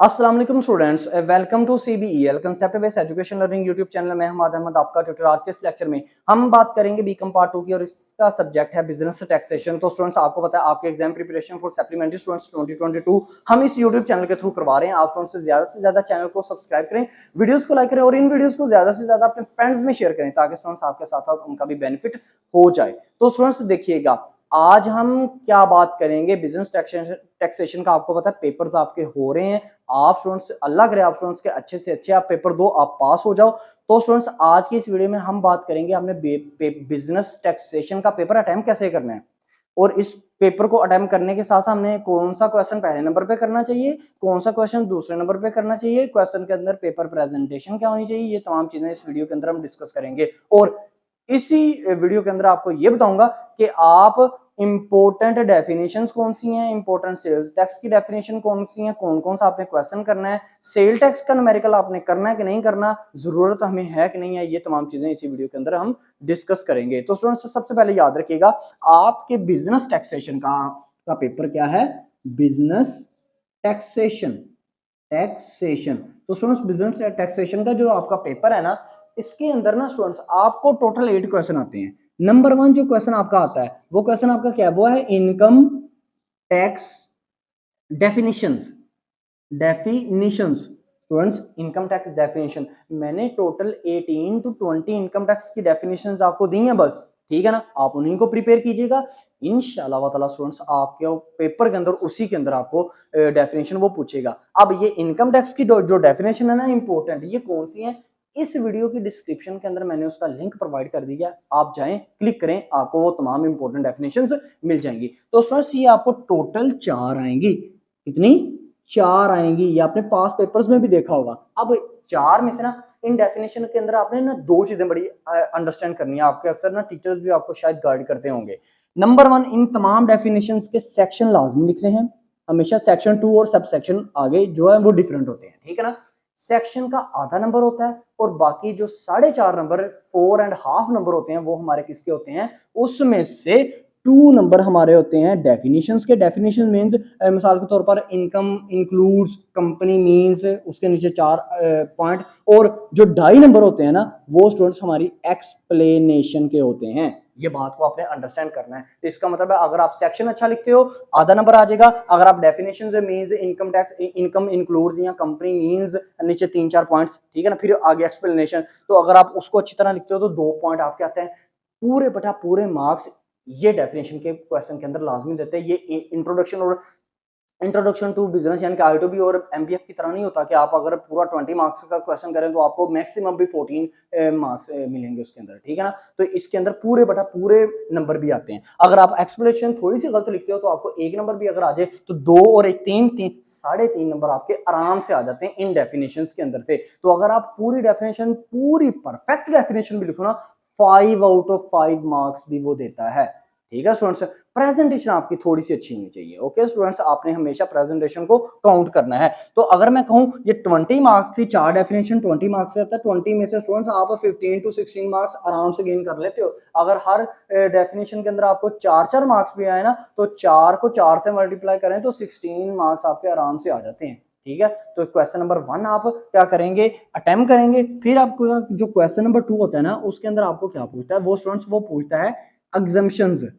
अस्सलाम वालेकुम students, welcome to CBEL concept based education learning YouTube channel में हमाद अहमद आपका ट्यूटर। आज के इस लेक्चर में हम बात करेंगे बीकॉम पार्ट 2 की और इसका सब्जेक्ट है बिजनेस टैक्सेशन। तो स्टूडेंट्स आपको पता है आपके exam preparation for supplementary students 2022 हम इस यूट्यूब चैनल के थ्रू करवा रहे हैं। आप स्टूडेंट्स से ज्यादा चैनल को सब्सक्राइब करें, वीडियोस को लाइक करें और इन वीडियोस को ज्यादा से ज्यादा अपने फ्रेंड्स में शेयर करें ताकि स्टूडेंट्स आपके साथ साथ उनका भी बेनिफिट हो जाए। तो स्टूडेंट्स देखिएगा, आज हम क्या बात करेंगे बिजनेस टैक्सेशन का। आपको पता है पेपर्स आपके हो रहे हैं, आप स्टूडेंट्स अल्लाह करे आप स्टूडेंट्स के अच्छे से अच्छे आप पेपर दो, आप पास हो जाओ। तो स्टूडेंट्स आज की इस वीडियो में हम बात करेंगे हमने बिजनेस टैक्सेशन का पेपर अटेम्प्ट कैसे करना है और इस पेपर को अटेम्प्ट करने के साथ हमने कौन सा क्वेश्चन पहले नंबर पे करना चाहिए, कौन सा क्वेश्चन दूसरे नंबर पे करना चाहिए, क्वेश्चन के अंदर पेपर प्रेजेंटेशन क्या होनी चाहिए, ये तमाम चीजें इस वीडियो के अंदर हम डिस्कस करेंगे। और इसी वीडियो के अंदर आपको ये बताऊंगा कि आप इंपॉर्टेंट डेफिनेशंस कौन सी हैं, इंपॉर्टेंट सेल्स टैक्स की डेफिनेशन कौन सी हैं, कौन कौन सा आपने क्वेश्चन करना है, सेल टैक्स का न्यूमेरिकल आपने करना है कि नहीं करना, जरूरत हमें है कि नहीं है, ये तमाम चीजें इसी वीडियो के अंदर हम डिस्कस करेंगे। तो स्टूडेंट्स सबसे पहले याद रखिएगा आपके बिजनेस टैक्सेशन का पेपर क्या है, बिजनेस टैक्सेशन। टैक्सेशन तो स्टूडेंट्स बिजनेस टैक्सेशन का जो आपका पेपर है ना, इसके अंदर ना स्टूडेंट्स आपको टोटल 8 क्वेश्चन आते हैं। नंबर 1 जो क्वेश्चन आपका आता है वो क्वेश्चन आपका क्या है, वो है income tax definitions. Students income tax definition मैंने टोटल 18 टू 20 इनकम टैक्स की डेफिनेशंस आपको दी हैं बस, ठीक है ना। आप उन्हीं को प्रिपेयर कीजिएगा, इंशाल्लाह ताला स्टूडेंट्स आपके पेपर के अंदर उसी के अंदर आपको डेफिनेशन वो पूछेगा। अब ये इनकम टैक्स की जो डेफिनेशन है ना इंपॉर्टेंट, ये कौन सी है, इस वीडियो की डिस्क्रिप्शन के अंदर मैंने उसका लिंक प्रोवाइड कर दिया, आप जाएं क्लिक करें, आपको वो तमाम इंपॉर्टेंट डेफिनेशंस मिल जाएंगी। तो स्टूडेंट्स ये आपको टोटल 4 आएंगी, कितनी 4 आएंगी, ये आपने पास पेपर्स में भी देखा होगा। अब 4 में से ना इन डेफिनेशन के अंदर आपने ना 2 चीजें बड़ी अंडरस्टैंड करनी है, आपके अक्सर ना टीचर्स भी आपको शायद गाइड करते होंगे। नंबर 1, इन तमाम डेफिनेशन के सेक्शन लाजमी लिखने हैं, हमेशा सेक्शन 2 और सब सेक्शन आगे जो है वो डिफरेंट होते हैं, ठीक है ना। सेक्शन का आधा नंबर होता है और बाकी जो 4.5 नंबर 4.5 नंबर होते हैं वो हमारे किसके होते हैं, उसमें से 2 नंबर हमारे होते हैं डेफिनेशंस के। डेफिनेशन मींस मिसाल के तौर पर इनकम इंक्लूड्स, कंपनी मींस, उसके नीचे 4 पॉइंट, और जो 2.5 नंबर होते हैं ना वो स्टूडेंट्स हमारी एक्सप्लेनेशन के होते हैं। ये बात को आपने अंडरस्टैंड करना है। तो इसका मतलब है अगर आप सेक्शन अच्छा लिखते हो आधा नंबर आ जाएगा, अगर आप डेफिनेशन से means income tax, income includes या कंपनी मींस नीचे 3-4 पॉइंट्स, ठीक है ना, फिर आगे एक्सप्लेनेशन, तो अगर आप उसको अच्छी तरह लिखते हो तो 2 पॉइंट आपके आते हैं। पूरे बटा पूरे मार्क्स ये डेफिनेशन के क्वेश्चन के अंदर लाजमी देते हैं। ये इंट्रोडक्शन टू बिजनेस यानी कि I2B और MPF की तरह नहीं होता कि आप अगर पूरा 20 मार्क्स का क्वेश्चन करें तो आपको मैक्सिमम भी 14 मार्क्स मिलेंगे उसके अंदर, ठीक है ना। तो इसके अंदर पूरे बटा पूरे नंबर भी आते हैं। अगर आप एक्सप्लेनेशन थोड़ी सी गलत लिखते हो तो आपको 1 नंबर भी अगर आ जाए तो 2 और 1 3 3.5 नंबर आपके आराम से आ जाते हैं इन डेफिनेशन के अंदर से। तो अगर आप पूरी डेफिनेशन, पूरी परफेक्ट डेफिनेशन भी लिखो ना, 5 आउट ऑफ 5 मार्क्स भी वो देता है, ठीक है स्टूडेंट्स। प्रेजेंटेशन आपकी थोड़ी सी अच्छी होनी चाहिए, ओके स्टूडेंट्स, आपने हमेशा प्रेजेंटेशन को काउंट करना है। तो अगर मैं कहूं ये 20 मार्क्स थी, 4 डेफिनेशन 20 मार्क्स से आता है, 20 में से स्टूडेंट्स आप 15 टू 16 मार्क्स आराम से गेन कर लेते हो। अगर हर डेफिनेशन के अंदर आपको 4-4 मार्क्स भी आए ना तो 4 को 4 से मल्टीप्लाई करें तो 16 मार्क्स आपके आराम से आ जाते हैं, ठीक है। तो क्वेश्चन नंबर 1 आप क्या करेंगे, अटेम्प्ट करेंगे। फिर आपको जो क्वेश्चन नंबर 2 होता है ना उसके अंदर आपको क्या पूछता है, वो स्टूडेंट्स वो पूछता है एग्जम्पशंस।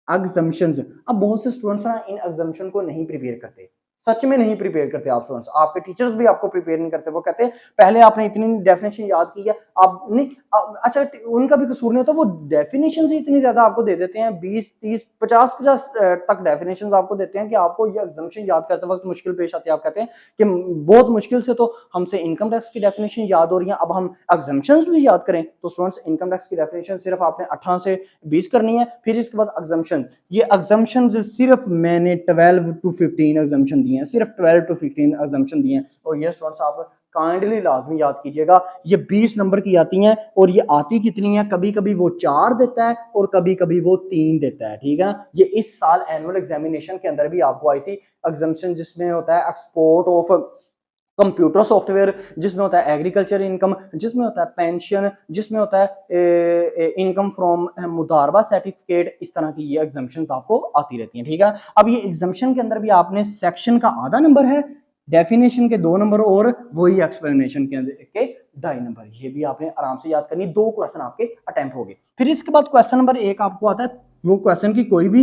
अब बहुत से स्टूडेंट्स ना इन एग्जम्पशन को नहीं प्रिपेयर करते, सच में नहीं प्रिपेयर करते आप स्टूडेंट्स, आपके टीचर्स भी आपको प्रिपेयर नहीं करते। वो कहते हैं पहले आपने इतनी डेफिनेशन याद की है, आप नहीं अच्छा उनका भी कसूर नहीं होता, वो डेफिनेशन ही इतनी ज्यादा आपको दे देते हैं, 20 30 50 तक डेफिनेशन आपको देते हैं कि आपको ये एग्जम्पशन याद करते वक्त मुश्किल पेश आती है। आप कहते हैं कि बहुत मुश्किल से तो हमसे इनकम टैक्स की डेफिनेशन याद हो रही है, अब हम एग्जम्पशंस भी याद करें। तो स्टूडेंट्स इनकम टैक्स की डेफिनेशन सिर्फ आपने 18 से 20 करनी है, फिर इसके बाद एग्जम्पशन। ये एग्जम्पशन सिर्फ मैंने 12 टू 15 एग्जम्पशन दिए हैं, सिर्फ 12 टू 15 एग्जम्पशन दिए हैं। और ये स्टूडेंट्स आप काइंडली लाजमी याद कीजिएगा, ये 20 नंबर की आती हैं और ये आती कितनी है, कभी कभी वो 4 देता है और कभी कभी वो 3 देता है, ठीक है ना। ये इस साल एनुअल एग्जामिनेशन के अंदर भी आपको आई थी एग्जम्पशन, जिसमें होता है एक्सपोर्ट ऑफ कंप्यूटर सॉफ्टवेयर, जिसमें होता है एग्रीकल्चर इनकम, जिसमें होता है पेंशन, जिसमें होता है इनकम फ्रॉम मुदारबा सर्टिफिकेट। इस तरह की ये एग्जम्पशंस आपको आती रहती हैं, ठीक है। अब ये एग्जम्पशन के अंदर भी आपने सेक्शन का आधा नंबर है, डेफिनेशन के 2 नंबर और वही एक्सप्लेनेशन के 2.5 नंबर। ये भी आपने आराम से याद करनी, 2 क्वेश्चन आपके अटेम्प्ट हो गए। फिर इसके बाद क्वेश्चन नंबर 1 आपको आता है, वो क्वेश्चन की कोई भी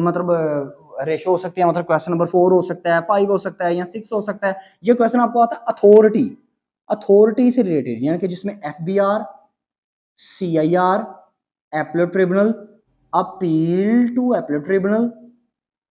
मतलब रेशो हो सकती है, मतलब क्वेश्चन नंबर 4 हो सकता है, 5 हो सकता है या 6 हो सकता है। ये क्वेश्चन आपको आता है अथॉरिटी, अथॉरिटी से रिलेटेड, यानी कि जिसमें FBR, CIR, appellate tribunal, appeal to appellate tribunal,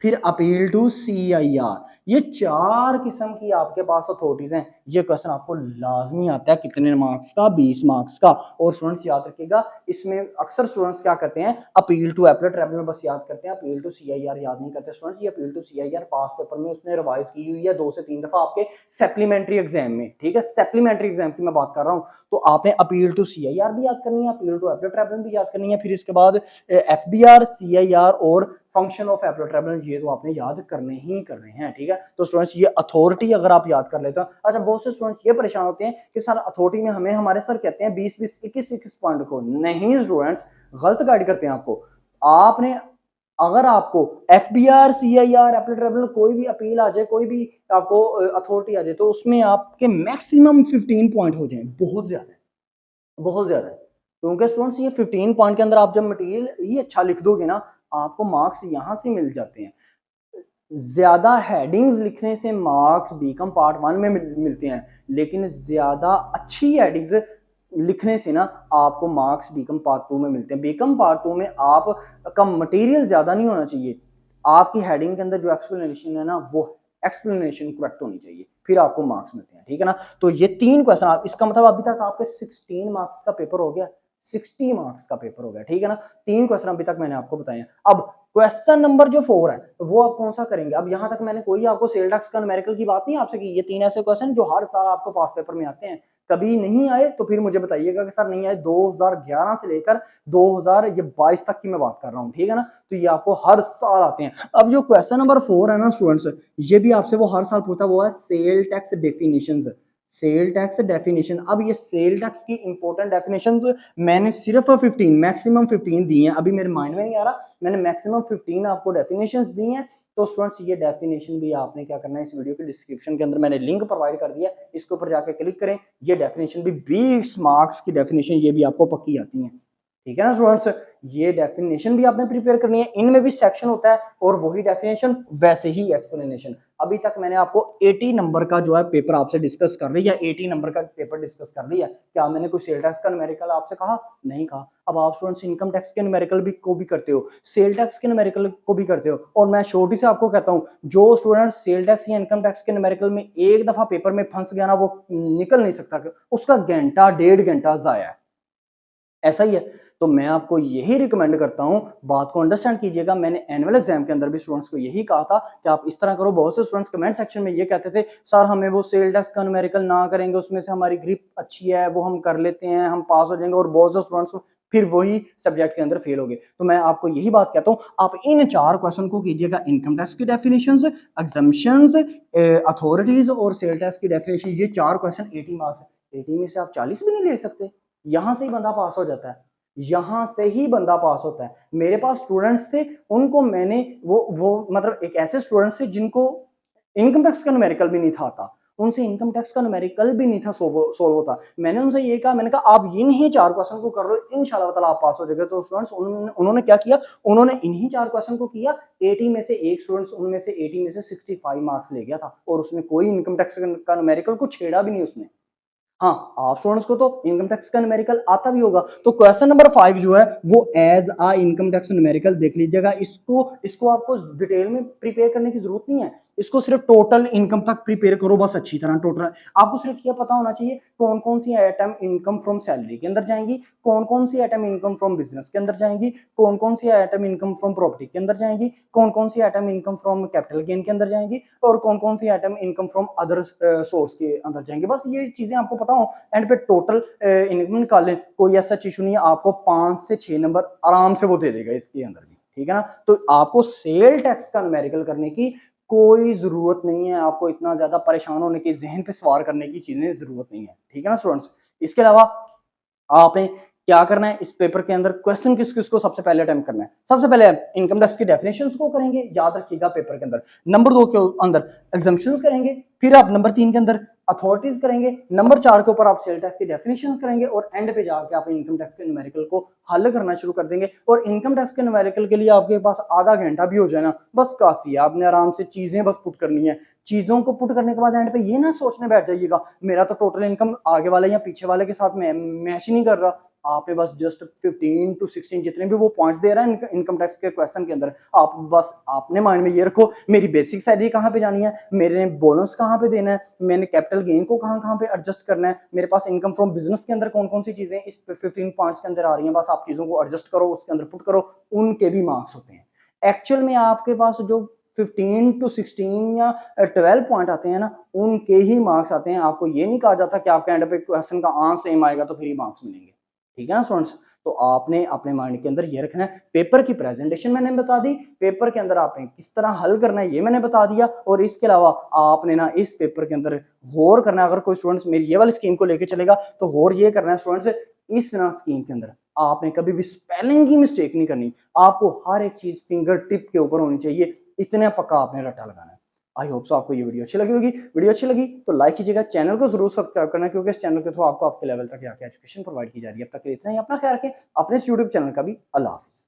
फिर अपील टू सीआईआर, ये 4 किस्म की आपके पास अथॉरिटीज हैं। ये क्वेश्चन आपको लाजमी आता है, कितने मार्क्स का? 20 मार्क्स का। और स्टूडेंट्स याद रखिएगा, इसमें अक्सर स्टूडेंट्स क्या करते हैं, अपील टू एपलेट ट्रिब्यूनल बस याद करते हैं, अपील टू सीआईआर याद नहीं करते स्टूडेंट्स। ये appeal to CIR pass paper में उसने रिवाइज की हुई है 2 से 3 दफा आपके सप्लीमेंट्री एग्जाम में, ठीक है, सप्लीमेंट्री एग्जाम की मैं बात कर रहा हूं। तो आपने अपील टू सीआईआर भी याद करनी है, अपील टू एपलेट ट्रिब्यूनल भी याद करनी है, फिर इसके बाद एफबीआर, सीआईआर और फंक्शन ऑफ एपलेट ट्रिब्यूनल, ये तो आपने याद करने ही करने हैं, ठीक है। तो स्टूडेंट्स ये अथॉरिटी अगर आप याद कर लेते हो। अच्छा, बहुत से स्टूडेंट्स ये परेशान होते हैं कि सर अथॉरिटी में हमें हमारे सर कहते हैं 20-20, 21-21 पॉइंट को। नहीं स्टूडेंट्स, गलत गाइड करते हैं आपको। आपने अगर आपको एफबीआर, सीआईआर, एपलेट ट्रिब्यूनल कोई भी अपील आ जाए, कोई भी आपको अथॉरिटी आ जाए, तो उसमें आपके मैक्सिमम 15 पॉइंट हो जाए, बहुत ज्यादा है, बहुत ज्यादा है। क्योंकि स्टूडेंट्स ये 15 पॉइंट के अंदर आप जब मटेरियल ही अच्छा लिख दोगे ना, आपको मार्क्स यहां से मिल जाते हैं। ज्यादा हेडिंग्स लिखने से मार्क्स बीकॉम पार्ट 1 में मिलते हैं, लेकिन ज्यादा अच्छी हेडिंग्स लिखने से ना आपको मार्क्स बीकॉम पार्ट 2 में मिलते हैं। बीकॉम पार्ट 2 में आप का मटेरियल ज्यादा नहीं होना चाहिए, आपकी हेडिंग के अंदर जो एक्सप्लेनेशन है ना, वो एक्सप्लेनेशन करेक्ट होनी चाहिए, फिर आपको मार्क्स मिलते हैं, ठीक है ना। तो ये 3 क्वेश्चन आप, इसका मतलब अभी तक आपके 16 मार्क्स का पेपर हो गया, 60 मार्क्स का पेपर हो गया, ठीक है ना। 3 क्वेश्चन अभी तक मैंने आपको बताए हैं। अब क्वेश्चन नंबर जो 4 है, वो आप कौन सा करेंगे? अब यहां तक मैंने कोई आपको सेल टैक्स का न्यूमेरिकल की बात नहीं आपसे की। ये 3 ऐसे क्वेश्चन जो हर साल आपको पास पेपर में आते हैं। कभी नहीं आए तो फिर मुझे बताइएगा कि सर नहीं आए। 2011 से लेकर 2022 तक की मैं बात कर रहा हूँ, ठीक है ना। तो ये आपको हर साल आते हैं। अब जो क्वेश्चन नंबर 4 है ना स्टूडेंट्स, ये भी आपसे वो हर साल पूछता है, वो है sale tax definitions. Sale tax definition. अब ये सेल टैक्स की इंपॉर्टेंट डेफिनेशंस मैंने सिर्फ 15, मैक्सिमम 15 दी हैं। अभी मेरे माइंड में नहीं आ रहा, मैंने मैक्सिमम 15 आपको डेफिनेशंस दी हैं। तो स्टूडेंट्स ये डेफिनेशन भी आपने क्या करना है, इस वीडियो के डिस्क्रिप्शन के अंदर मैंने लिंक प्रोवाइड कर दिया, इसके ऊपर जाके क्लिक करें। ये डेफिनेशन भी 20 मार्क्स की डेफिनेशन, ये भी आपको पक्की आती है, ठीक है ना स्टूडेंट्स। ये डेफिनेशन भी आपने प्रिपेयर करनी है, इनमें भी सेक्शन होता है और वही डेफिनेशन वैसे ही एक्सप्लेनेशन। अभी तक मैंने आपको 80 नंबर का जो है पेपर आपसे डिस्कस कर लिया, 80 नंबर का पेपर डिस्कस कर लिया। क्या मैंने कुछ सेल टैक्स का न्यूमेरिकल आपसे कहा? नहीं कहा। अब आप स्टूडेंट्स इनकम टैक्स के न्यूमेरिकल भी को भी करते हो, सेल टैक्स के न्यूमेरिकल को भी करते हो। और मैं छोटी से आपको कहता हूँ, जो स्टूडेंट सेल टैक्स या इनकम टैक्स के न्यूमेरिकल में एक दफा पेपर में फंस गया ना, वो निकल नहीं सकता, उसका घंटा 1.5 घंटा जाया है, ऐसा ही है। तो मैं आपको यही रिकमेंड करता हूं, बात को अंडरस्टैंड कीजिएगा। मैंने एनुअल एग्जाम के अंदर भी स्टूडेंट्स को यही कहा था कि आप इस तरह करो। बहुत से स्टूडेंट्स कमेंट सेक्शन में ये कहते थे, सर हमें वो सेल टैक्स का न्यूमेरिकल ना करेंगे, उसमें से हमारी ग्रिप अच्छी है, वो हम कर लेते हैं, हम पास हो जाएंगे। और बहुत से स्टूडेंट्स फिर वही सब्जेक्ट के अंदर फेल हो गए। तो मैं आपको यही बात कहता हूं, आप इन 4 क्वेश्चन को कीजिएगा, इनकम टैक्स की डेफिनेशंस, एग्जम्पशंस, अथॉरिटीज और सेल टैक्स की डेफिनेशन। ये 4 क्वेश्चन 80 मार्क्स, 80 में से आप 40 भी नहीं ले सकते। यहां से ही बंदा पास हो जाता है, यहां से ही बंदा पास होता है। मेरे पास स्टूडेंट्स थे, उनको मैंने वो मतलब एक ऐसे स्टूडेंट्स थे जिनको इनकम टैक्स का न्यूमेरिकल भी नहीं था आता, उनसे इनकम टैक्स का न्यूमेरिकल भी नहीं था सोल्व होता। मैंने उनसे ये कहा, मैंने कहा आप इन्हीं 4 क्वेश्चन को कर लो, इंशाल्लाह ताला आप पास हो जाएंगे। तो स्टूडेंट्स उन्होंने क्या किया, उन्होंने इन्हीं 4 क्वेश्चन को किया। 80 में से एक स्टूडेंट्स उनमें से 80 में से 65 मार्क्स ले गया था, और उसमें कोई इनकम टैक्स का न्यूमेरिकल को छेड़ा भी नहीं उसने। हाँ, आप स्टूडेंट्स को तो इनकम टैक्स का न्यूमेरिकल आता भी होगा। तो क्वेश्चन नंबर 5 जो है वो एज आ इनकम टैक्स न्यूमेरिकल देख लीजिएगा। इसको आपको डिटेल में प्रिपेयर करने की जरूरत नहीं है, इसको सिर्फ टोटल इनकम तक प्रिपेयर करो बस अच्छी तरह। टोटल आपको सिर्फ ये पता होना चाहिए कौन कौन सी आइटम इनकम फ्रॉम सैलरी के अंदर जाएंगी, कौन कौन सी आइटम इनकम फ्रॉम बिजनेस के अंदर जाएंगी, कौन कौन सी आइटम इनकम फ्रॉम प्रॉपर्टी के अंदर जाएंगी, कौन कौन सी item income from capital gain के अंदर जाएंगी, और कौन कौन सी item income from other source के अंदर जाएंगे। बस ये चीजें आपको पता हो, एंड पे टोटल इनकम निकालें। कोई ऐसा इशू नहीं है, आपको 5 से 6 नंबर आराम से वो दे देगा इसके अंदर भी, ठीक है ना। तो आपको सेल टैक्स का न्यूमेरिकल करने की कोई जरूरत नहीं है, आपको इतना ज्यादा परेशान होने की, जहन पे सवार करने की चीजें जरूरत नहीं है, ठीक है ना स्टूडेंट्स। इसके अलावा आपने क्या करना है इस पेपर के अंदर, क्वेश्चन किस किस को सबसे पहले अटेम्प्ट करना है। सबसे पहले इनकम टैक्स की डेफिनेशंस को करेंगे, याद रखिएगा पेपर के अंदर। नंबर 2 के अंदर एग्जाम्पशंस करेंगे, फिर आप नंबर 3 के अंदर अथॉरिटीज करेंगे, नंबर 4 के ऊपर आप सेल टैक्स की डेफिनेशन करेंगे, और एंड पे जाके आप इनकम टैक्स के न्यूमेरिकल को हल करना शुरू कर देंगे। और इनकम टैक्स के न्यूमेरिकल के लिए आपके पास आधा घंटा भी हो जाए ना, बस काफी है। आपने आराम से चीजें बस पुट करनी है। चीजों को पुट करने के बाद एंड पे ये ना सोचने बैठ जाइएगा मेरा तो टोटल इनकम आगे वाले या पीछे वाले के साथ मैच ही नहीं कर रहा। आपने बस जस्ट 15 टू 16 जितने भी वो पॉइंट्स दे रहा है इनकम टैक्स के क्वेश्चन के अंदर, आप बस आपने माइंड में ये रखो मेरी बेसिक सैलरी कहाँ पे जानी है, मेरे बोनस कहाँ पे देना है, मैंने कैपिटल गेन को कहाँ कहाँ पे एडजस्ट करना है, मेरे पास इनकम फ्रॉम बिजनेस के अंदर कौन कौन सी चीजें इस 15 पॉइंट्स के अंदर आ रही हैं। बस आप चीजों को एडजस्ट करो, उसके अंदर पुट करो, उनके भी मार्क्स होते हैं। एक्चुअल में आपके पास जो 15 टू 16 या 12 पॉइंट आते हैं ना, उनके ही मार्क्स आते हैं। आपको ये नहीं कहा जाता कि आपके एंड पे क्वेश्चन का आंसर सेम आएगा तो फिर ही मार्क्स मिलेंगे। ठीक है ना स्टूडेंट्स। तो आपने अपने माइंड के अंदर ये रखना है। पेपर की प्रेजेंटेशन मैंने बता दी, पेपर के अंदर आपने किस तरह हल करना है ये मैंने बता दिया, और इसके अलावा आपने ना इस पेपर के अंदर गौर करना है। अगर कोई स्टूडेंट्स मेरी ये वाली स्कीम को लेके चलेगा तो गौर ये करना है स्टूडेंट्स, इस ना स्कीम के अंदर आपने कभी भी स्पेलिंग की मिस्टेक नहीं करनी। आपको हर एक चीज फिंगर टिप के ऊपर होनी चाहिए, इतने पक्का आपने रट्टा लगाना है। आई होप सो आपको ये वीडियो अच्छी लगी होगी। वीडियो अच्छी लगी तो लाइक कीजिएगा, चैनल को जरूर सब्सक्राइब करना, क्योंकि इस चैनल के थ्रू आपको आपके लेवल तक आके एजुकेशन प्रोवाइड की जा रही है। अब तक इतना ही, अपना ख्याल रखें, अपने यूट्यूब चैनल का भी। अल्लाह हाफिज।